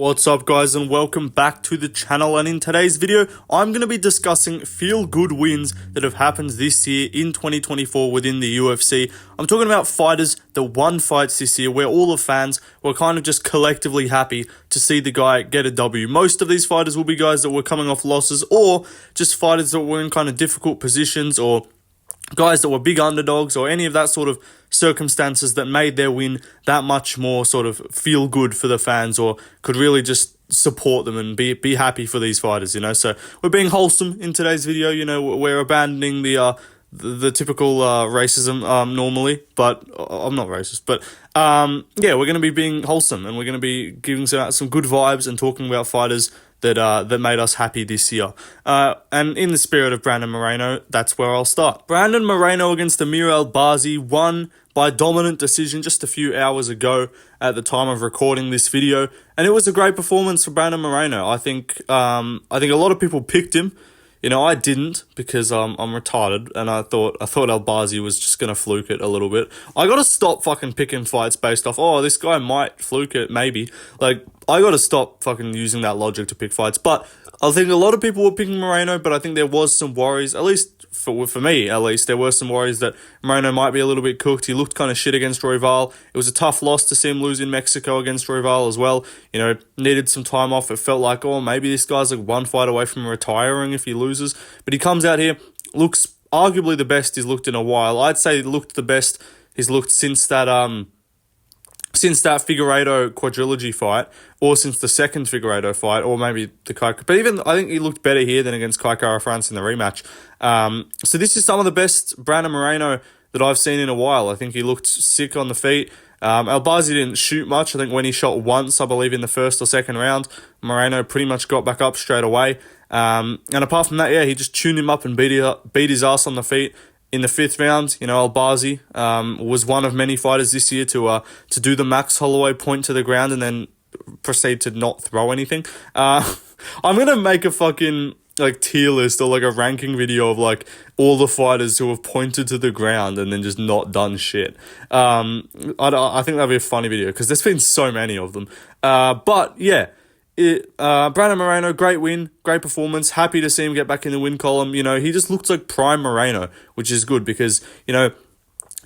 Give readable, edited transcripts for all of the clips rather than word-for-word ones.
What's up guys, and welcome back to the channel. And in today's video I'm going to be discussing feel good wins that have happened this year in 2024 within the UFC. I'm talking about fighters that won fights this year where all the fans were kind of just collectively happy to see the guy get a W. Most of these fighters will be guys that were coming off losses, or just fighters that were in kind of difficult positions, or guys that were big underdogs, or any of that sort of circumstances that made their win that much more sort of feel good for the fans, or could really just support them and be happy for these fighters, you know. So we're being wholesome in today's video, you know. We're abandoning the typical racism normally, but I'm not racist, but yeah, we're going to be being wholesome, and we're going to be giving some good vibes and talking about fighters that made us happy this year. And in the spirit of Brandon Moreno, that's where I'll start. Brandon Moreno against Amir Albazi won by dominant decision just a few hours ago at the time of recording this video, and it was a great performance for Brandon Moreno. I think a lot of people picked him. You know, I didn't, because I'm retarded, and I thought Albazi was just gonna fluke it a little bit. I gotta stop fucking picking fights based off, oh, this guy might fluke it, maybe. Like, I gotta stop fucking using that logic to pick fights. But I think a lot of people were picking Moreno, but I think there was some worries, at least for me, at least, there were some worries that Moreno might be a little bit cooked. He looked kind of shit against Royval. It was a tough loss to see him lose in Mexico against Royval as well. You know, needed some time off. It felt like, oh, maybe this guy's like one fight away from retiring if he loses. But he comes out here, looks arguably the best he's looked in a while. I'd say he looked the best he's looked since that Figueiredo quadrilogy fight, or since the second Figueiredo fight, or maybe the Kai. But even I think he looked better here than against Kai Kara-France in the rematch. So this is some of the best Brandon Moreno that I've seen in a while. I think he looked sick on the feet. Albazi didn't shoot much. I think when he shot once, I believe in the first or second round, Moreno pretty much got back up straight away. And apart from that, yeah, he just tuned him up and beat his ass on the feet. In the fifth round, you know, Albazi was one of many fighters this year to do the Max Holloway point to the ground and then proceed to not throw anything. I'm gonna make a fucking like tier list, or like a ranking video of like all the fighters who have pointed to the ground and then just not done shit. I think that'd be a funny video because there's been so many of them. But yeah. Brandon Moreno, great win, great performance. Happy to see him get back in the win column. You know, he just looks like prime Moreno, which is good because, you know,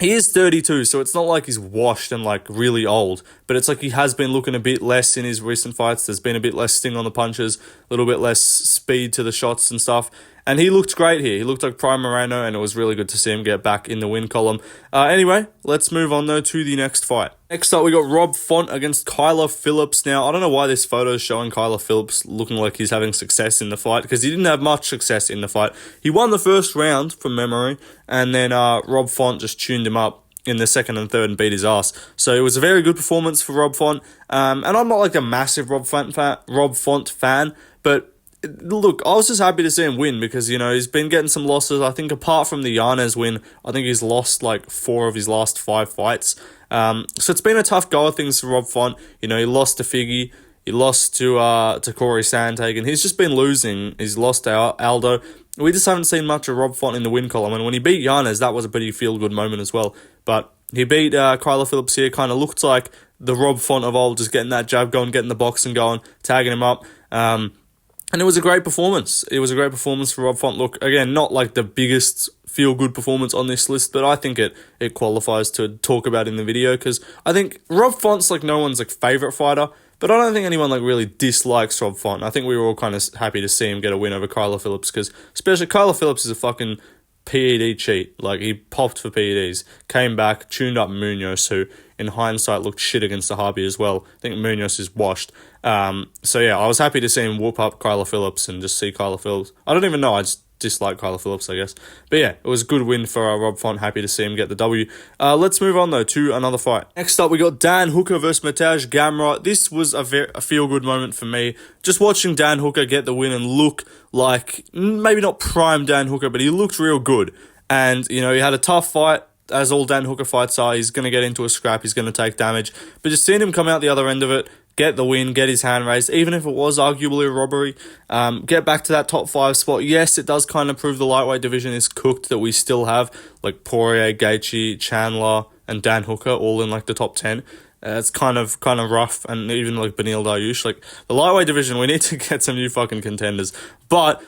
he is 32, so it's not like he's washed and like really old, but it's like he has been looking a bit less in his recent fights. There's been a bit less sting on the punches, a little bit less speed to the shots and stuff. And he looked great here. He looked like prime Moreno, and it was really good to see him get back in the win column. Anyway, let's move on though to the next fight. Next up, we got Rob Font against Kyler Phillips. Now, I don't know why this photo is showing Kyler Phillips looking like he's having success in the fight, because he didn't have much success in the fight. He won the first round from memory, and then Rob Font just tuned him up in the second and third and beat his ass. So it was a very good performance for Rob Font. And I'm not like a massive Rob Font fan, but look, I was just happy to see him win because, you know, he's been getting some losses. I think apart from the Yanez win, I think he's lost like 4 of his last 5 fights. So it's been a tough go of things for Rob Font. You know, he lost to Figgy, he lost to Corey Sandhagen. He's just been losing. He's lost to Aldo. We just haven't seen much of Rob Font in the win column. And when he beat Yanez, that was a pretty feel-good moment as well. But he beat Kyler Phillips here. Kind of looked like the Rob Font of old, just getting that jab going, getting the boxing going, tagging him up. And it was a great performance. It was a great performance for Rob Font. Look, again, not like the biggest feel-good performance on this list, but I think it qualifies to talk about in the video, because I think Rob Font's like no one's like favourite fighter, but I don't think anyone like really dislikes Rob Font. I think we were all kind of happy to see him get a win over Kyler Phillips, because especially Kyler Phillips is a fucking PED cheat. Like, he popped for PEDs, came back, tuned up Munoz, who in hindsight looked shit against the Harvey as well. I think Munoz is washed. So yeah, I was happy to see him whoop up Kyler Phillips and just see Kyler Phillips. I don't even know, I just dislike Kyler Phillips, I guess. But yeah, it was a good win for Rob Font. Happy to see him get the W. Let's move on though to another fight. Next up, we got Dan Hooker versus Mateusz Gamrot. This was a feel-good moment for me. Just watching Dan Hooker get the win and look like, maybe not prime Dan Hooker, but he looked real good. And, you know, he had a tough fight, as all Dan Hooker fights are. He's going to get into a scrap, he's going to take damage. But just seeing him come out the other end of it, get the win, get his hand raised, even if it was arguably a robbery, get back to that top 5 spot. Yes, it does kind of prove the lightweight division is cooked, that we still have like Poirier, Gaethje, Chandler, and Dan Hooker all in like the top 10. It's kind of rough, and even like Beneil Dariush, like the lightweight division, we need to get some new fucking contenders. But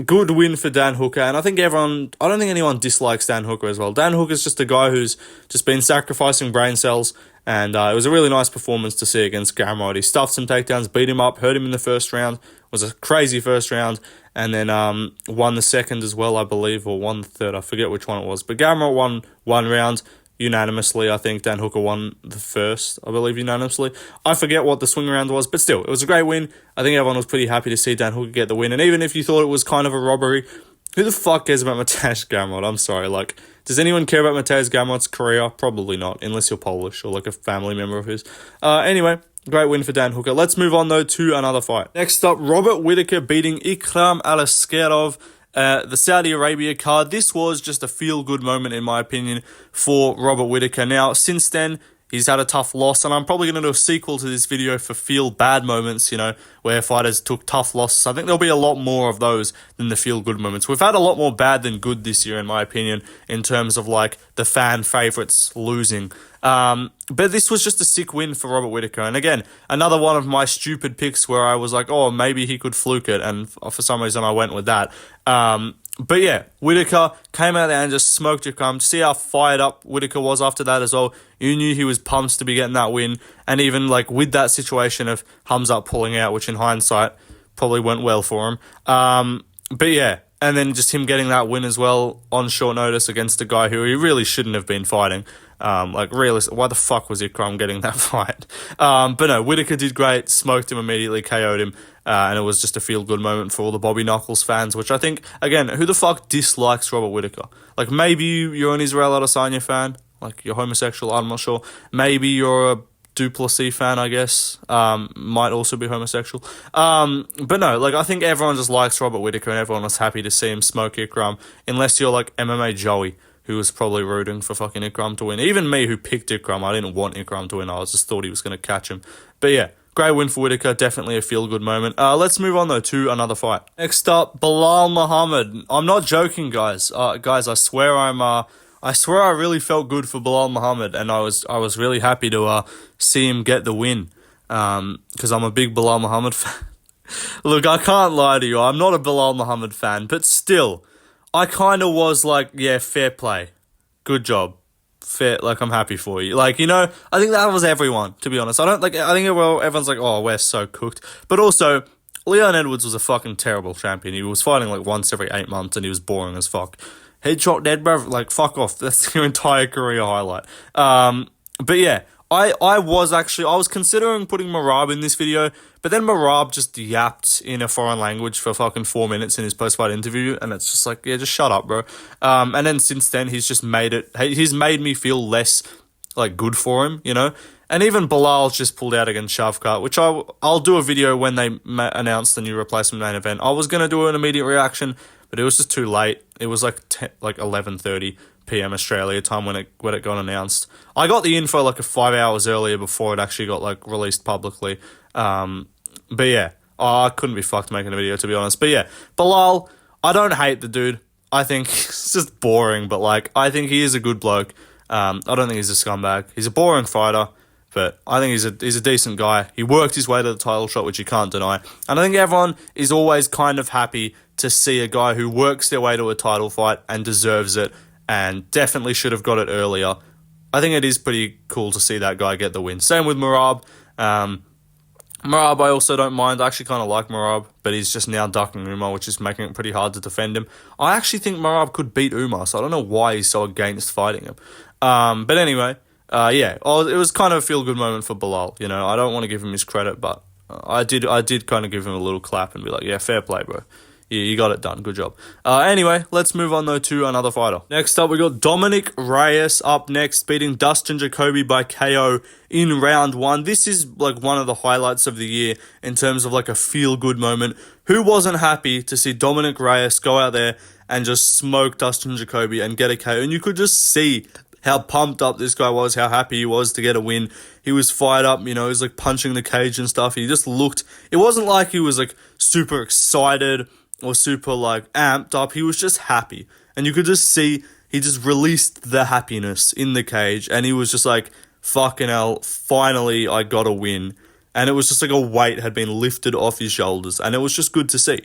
good win for Dan Hooker, and I don't think anyone dislikes Dan Hooker as well. Dan Hooker's just a guy who's just been sacrificing brain cells, and it was a really nice performance to see against Gamrot. He stuffed some takedowns, beat him up, hurt him in the first round. It was a crazy first round, and then won the second as well, I believe, or won the third. I forget which one it was, but Gamrot won one round unanimously. I think Dan Hooker won the first, I believe, unanimously. I forget what the swing round was, but still, it was a great win. I think everyone was pretty happy to see Dan Hooker get the win, and even if you thought it was kind of a robbery, who the fuck cares about Mateusz Gamrot? I'm sorry, like, does anyone care about Mateusz Gamrot's career? Probably not, unless you're Polish or like a family member of his. Anyway, great win for Dan Hooker. Let's move on, though, to another fight. Next up, Robert Whitaker beating Ikram Aliskerov. The Saudi Arabia card. This was just a feel-good moment, in my opinion, for Robert Whitaker. Now, since then, he's had a tough loss, and I'm probably going to do a sequel to this video for feel-bad moments, you know, where fighters took tough losses. I think there'll be a lot more of those than the feel-good moments. We've had a lot more bad than good this year, in my opinion, in terms of, like, the fan favourites losing. But this was just a sick win for Robert Whitaker. And again, another one of my stupid picks where I was like, oh, maybe he could fluke it. And for some reason, I went with that. But yeah, Whitaker came out there and just smoked Ikram. See how fired up Whitaker was after that as well. You knew he was pumped to be getting that win. And even like with that situation of Hamzat pulling out, which in hindsight probably went well for him. But yeah, and then just him getting that win as well on short notice against a guy who he really shouldn't have been fighting. Why the fuck was Ikram getting that fight? But no, Whitaker did great, smoked him immediately, KO'd him, and it was just a feel-good moment for all the Bobby Knuckles fans, which I think, again, who the fuck dislikes Robert Whitaker? Like, maybe you're an Israel Adesanya fan, like, you're homosexual, I'm not sure. Maybe you're a Duplessis fan, I guess, might also be homosexual. But no, like, I think everyone just likes Robert Whitaker, and everyone was happy to see him smoke Ikram, unless you're, like, MMA Joey, who was probably rooting for fucking Ikram to win. Even me, who picked Ikram, I didn't want Ikram to win. I just thought he was going to catch him. But yeah, great win for Whitaker. Definitely a feel-good moment. Let's move on, though, to another fight. Next up, Balal Muhammad. I'm not joking, guys. Guys, I swear I really felt good for Balal Muhammad, and I was really happy to see him get the win, because I'm a big Balal Muhammad fan. Look, I can't lie to you. I'm not a Balal Muhammad fan, but still, I kind of was like, yeah, fair play. Good job. Fair, like, I'm happy for you. Like, you know, I think that was everyone, to be honest. I think everyone's like, oh, we're so cooked. But also, Leon Edwards was a fucking terrible champion. He was fighting like once every 8 months, and he was boring as fuck. Headshot dead, bro. Like, fuck off. That's your entire career highlight. But yeah, I was considering putting Merab in this video, but then Merab just yapped in a foreign language for fucking 4 minutes in his post-fight interview, and it's just like, yeah, just shut up, bro. And then since then, he's made me feel less, like, good for him, you know? And even Balal's just pulled out against Shavkat, which I'll do a video when they announce the new replacement main event. I was going to do an immediate reaction, but it was just too late. It was like 11:30 p.m. Australia time when it got announced. I got the info like 5 hours earlier before it actually got like released publicly. But yeah, I couldn't be fucked making a video, to be honest. But yeah, Balal, I don't hate the dude. I think it's just boring, but like, I think he is a good bloke. I don't think he's a scumbag. He's a boring fighter, but I think he's a decent guy. He worked his way to the title shot, which you can't deny. And I think everyone is always kind of happy to see a guy who works their way to a title fight and deserves it, and definitely should have got it earlier. I think it is pretty cool to see that guy get the win. Same with Merab. Merab, I also don't mind. I actually kind of like Merab, but he's just now ducking Umar, which is making it pretty hard to defend him. I actually think Merab could beat Umar, so I don't know why he's so against fighting him. But anyway, yeah, it was kind of a feel-good moment for Balal. You know, I don't want to give him his credit, but I did kind of give him a little clap and be like, yeah, fair play, bro. You got it done. Good job. Anyway, let's move on, though, to another fighter. Next up, we got Dominic Reyes up next, beating Dustin Jacoby by KO in round 1. This is, like, one of the highlights of the year in terms of, like, a feel-good moment. Who wasn't happy to see Dominic Reyes go out there and just smoke Dustin Jacoby and get a KO? And you could just see how pumped up this guy was, how happy he was to get a win. He was fired up, you know, he was, like, punching the cage and stuff. He just looked... It wasn't like he was, like, super excited or super, like, amped up. He was just happy. And you could just see he just released the happiness in the cage. And he was just like, fucking hell, finally I got a win. And it was just like a weight had been lifted off his shoulders. And it was just good to see.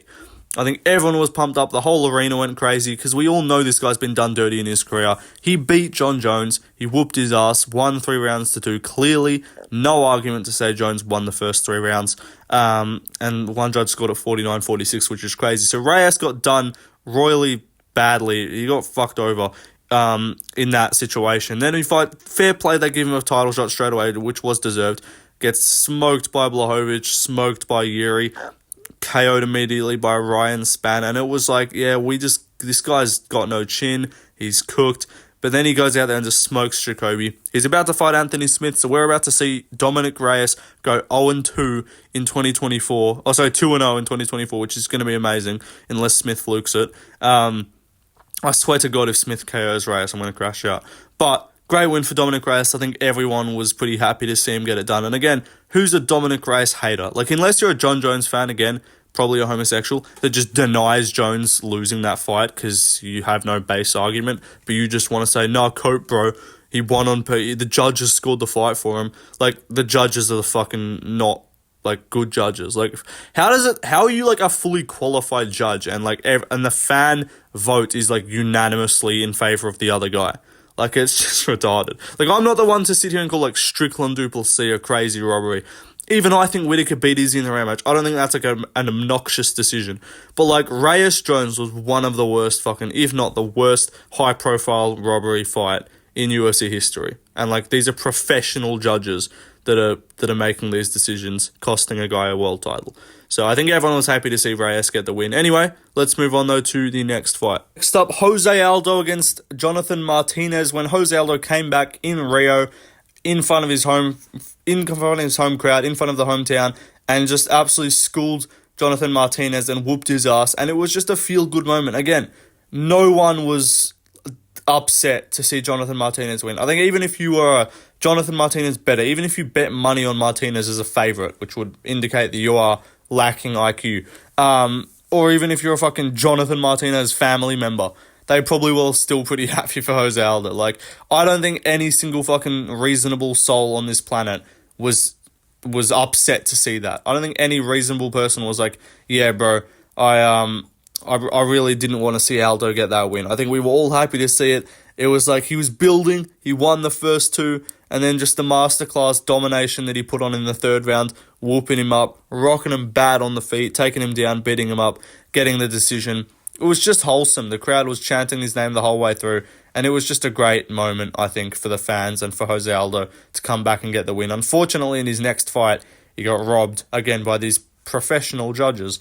I think everyone was pumped up. The whole arena went crazy because we all know this guy's been done dirty in his career. He beat John Jones. He whooped his ass, won 3-2. Clearly, no argument to say Jones won the first 3 rounds. And one judge scored at 49-46, which is crazy. So Reyes got done royally badly. He got fucked over in that situation. Then he fight fair play. They give him a title shot straight away, which was deserved. Gets smoked by Blachowicz, smoked by Yuri. KO'd immediately by Ryan Spann, and it was like, yeah, this guy's got no chin, he's cooked, but then he goes out there and just smokes Jacoby. He's about to fight Anthony Smith, so we're about to see Dominic Reyes go 0-2 in 2024, 2-0 in 2024, which is going to be amazing, unless Smith flukes it. I swear to God, if Smith KOs Reyes, I'm going to crash out. But great win for Dominic Reyes. I think everyone was pretty happy to see him get it done. And again, who's a Dominic Reyes hater? Like, unless you're a John Jones fan, again, probably a homosexual, that just denies Jones losing that fight because you have no base argument, but you just want to say, nah, cope, bro. He won the judges scored the fight for him. Like, the judges are the fucking not, like, good judges. Like, how are you, like, a fully qualified judge and, like, and the fan vote is, like, unanimously in favor of the other guy? Like, it's just retarded. Like, I'm not the one to sit here and call, like, Strickland Duplessis a crazy robbery. Even I think Whitaker beat Izzy in the rematch. I don't think that's, like, an obnoxious decision. But, like, Reyes-Jones was one of the worst fucking, if not the worst, high-profile robbery fight in UFC history. And, like, these are professional judges that are making these decisions, costing a guy a world title. So I think everyone was happy to see Reyes get the win. Anyway, let's move on, though, to the next fight. Next up, Jose Aldo against Jonathan Martinez. When Jose Aldo came back in Rio, in front of his home crowd, in front of the hometown, and just absolutely schooled Jonathan Martinez and whooped his ass. And it was just a feel-good moment. Again, no one was upset to see Jonathan Martinez win. I think even if you were a Jonathan Martinez better, even if you bet money on Martinez as a favourite, which would indicate that you are lacking IQ, or even if you're a fucking Jonathan Martinez family member, they probably were still pretty happy for Jose Aldo. Like, I don't think any single fucking reasonable soul on this planet was upset to see that. I don't think any reasonable person was like, yeah, bro, I really didn't want to see Aldo get that win. I think we were all happy to see it. It was like he was building, he won the first 2, and then just the masterclass domination that he put on in the 3rd round, whooping him up, rocking him bad on the feet, taking him down, beating him up, getting the decision. It was just wholesome. The crowd was chanting his name the whole way through, and it was just a great moment, I think, for the fans and for Jose Aldo to come back and get the win. Unfortunately, in his next fight, he got robbed again by these professional judges,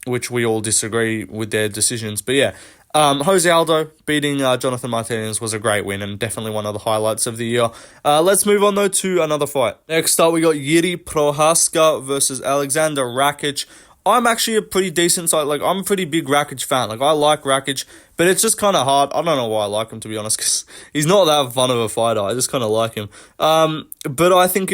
which we all disagree with their decisions. But yeah, Jose Aldo beating Jonathan Martinez was a great win and definitely one of the highlights of the year. Let's move on, though, to another fight. Next up, we got Jiri Prohaska versus Alexander Rakic. I'm actually a pretty decent side. Like, I'm a pretty big Rakic fan. Like, I like Rakic, but it's just kind of hard. I don't know why I like him, to be honest, because he's not that fun of a fighter. I just kind of like him. But I think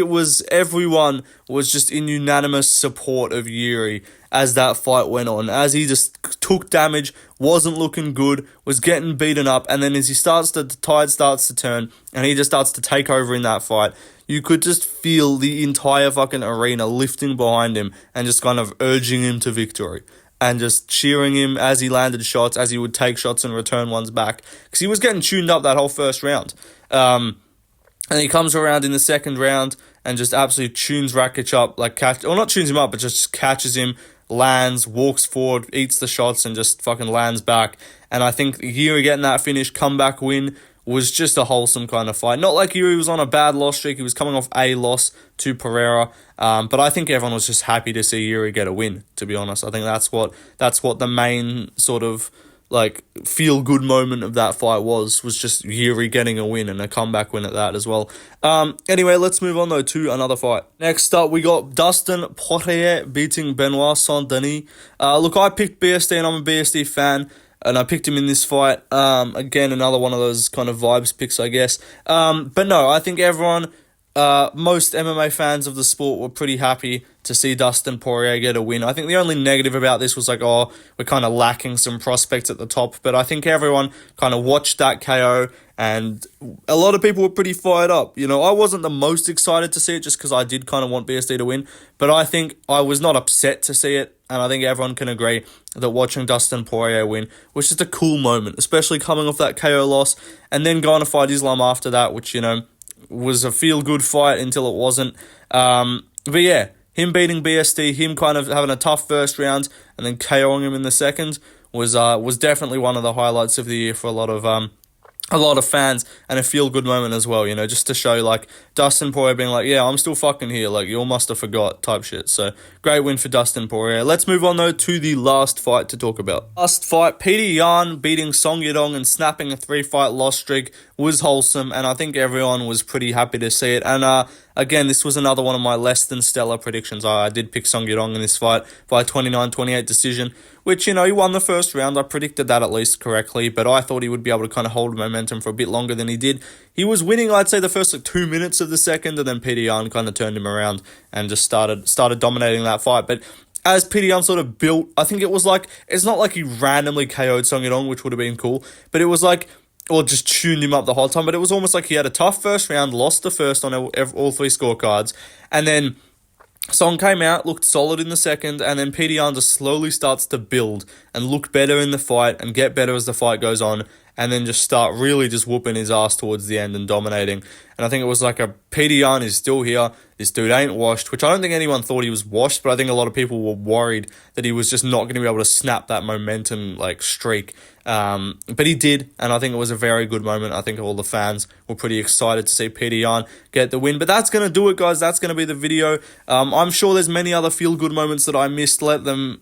everyone was just in unanimous support of Jiri as that fight went on, as he just took damage, wasn't looking good, was getting beaten up, and then as the tide starts to turn, and he just starts to take over in that fight, you could just feel the entire fucking arena lifting behind him and just kind of urging him to victory and just cheering him as he landed shots, as he would take shots and return ones back, because he was getting tuned up that whole first round. And he comes around in the 2nd round and just absolutely tunes Rakic up, not tunes him up, but just catches him, lands, walks forward, eats the shots, and just fucking lands back. And I think Jiri getting that finish, comeback win, was just a wholesome kind of fight. Not like Jiri was on a bad loss streak. He was coming off a loss to Pereira. But I think everyone was just happy to see Jiri get a win, to be honest. I think that's what the main sort of, like, feel-good moment of that fight was just Jiri getting a win and a comeback win at that as well. Anyway, let's move on, though, to another fight. Next up, we got Dustin Poirier beating Benoit Saint-Denis. Look, I picked BSD, and I'm a BSD fan, and I picked him in this fight. Again, another one of those kind of vibes picks, I guess. But no, I think everyone most MMA fans of the sport were pretty happy to see Dustin Poirier get a win. I think the only negative about this was like, oh, we're kind of lacking some prospects at the top. But I think everyone kind of watched that KO, and a lot of people were pretty fired up. You know, I wasn't the most excited to see it just because I did kind of want BSD to win. But I think I was not upset to see it. And I think everyone can agree that watching Dustin Poirier win was just a cool moment, especially coming off that KO loss and then going to fight Islam after that, which, you know, was a feel-good fight until it wasn't. But yeah, him beating BSD, him kind of having a tough first round and then KOing him in the second was definitely one of the highlights of the year for a lot of fans, and a feel-good moment as well, you know, just to show, like, Dustin Poirier being like, yeah, I'm still fucking here, like, you all must have forgot type shit. So, great win for Dustin Poirier. Let's move on, though, to the last fight to talk about. Last fight, Petr Yan beating Song Yadong and snapping a 3-fight loss streak was wholesome, and I think everyone was pretty happy to see it. And, again, this was another one of my less than stellar predictions. I did pick Song Yadong in this fight by 29-28 decision, which, you know, he won the first round. I predicted that at least correctly, but I thought he would be able to kind of hold momentum for a bit longer than he did. He was winning, I'd say, the first 2 minutes of the second, and then Petr Yan kind of turned him around and just started dominating that fight. But as Petr Yan sort of built, I think it was like, it's not like he randomly KO'd Song Yadong, which would have been cool, but it was like, or just tuned him up the whole time, but it was almost like he had a tough first round, lost the first on all three scorecards, and then Song came out, looked solid in the second, and then Petr Yan just slowly starts to build and look better in the fight and get better as the fight goes on, and then just start really just whooping his ass towards the end and dominating. And I think it was like a Petr Yan is still here. This dude ain't washed, which I don't think anyone thought he was washed, but I think a lot of people were worried that he was just not going to be able to snap that momentum like streak. But he did, and I think it was a very good moment. I think all the fans were pretty excited to see Petr Yan get the win. But that's going to do it, guys. That's going to be the video. I'm sure there's many other feel-good moments that I missed. Let them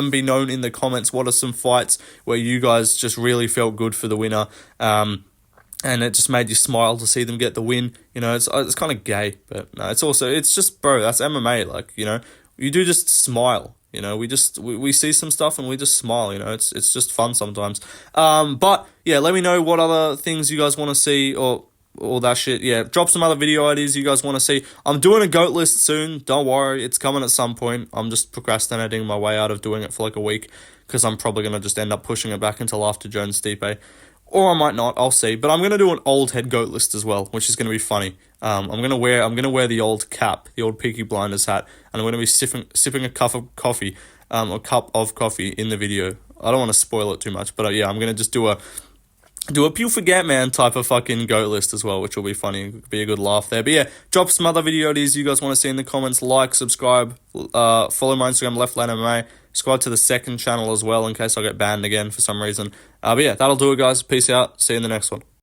be known in the comments. What are some fights where you guys just really felt good for the winner? And it just made you smile to see them get the win. You know, it's kind of gay, but no, it's just, bro, that's MMA. Like, you know, you do just smile. You know, we see some stuff and we just smile, you know, it's just fun sometimes. But yeah, let me know what other things you guys want to see or all that shit. Yeah, drop some other video ideas you guys want to see. I'm doing a GOAT list soon. Don't worry, it's coming at some point. I'm just procrastinating my way out of doing it for like a week because I'm probably going to just end up pushing it back until after Jones Stipe. Or I might not, I'll see. But I'm going to do an old head GOAT list as well, which is going to be funny. I'm going to wear the old cap, the old Peaky Blinders hat, and I'm going to be sipping a cup of coffee in the video. I don't want to spoil it too much, but yeah, I'm going to just do a Pew Forget Man type of fucking GOAT list as well, which will be funny. It'll be a good laugh there. But yeah, drop some other video ideas you guys want to see in the comments. Like, subscribe, follow my Instagram, Left Lane MMA. Subscribe to the second channel as well in case I get banned again for some reason. But yeah, that'll do it, guys. Peace out. See you in the next one.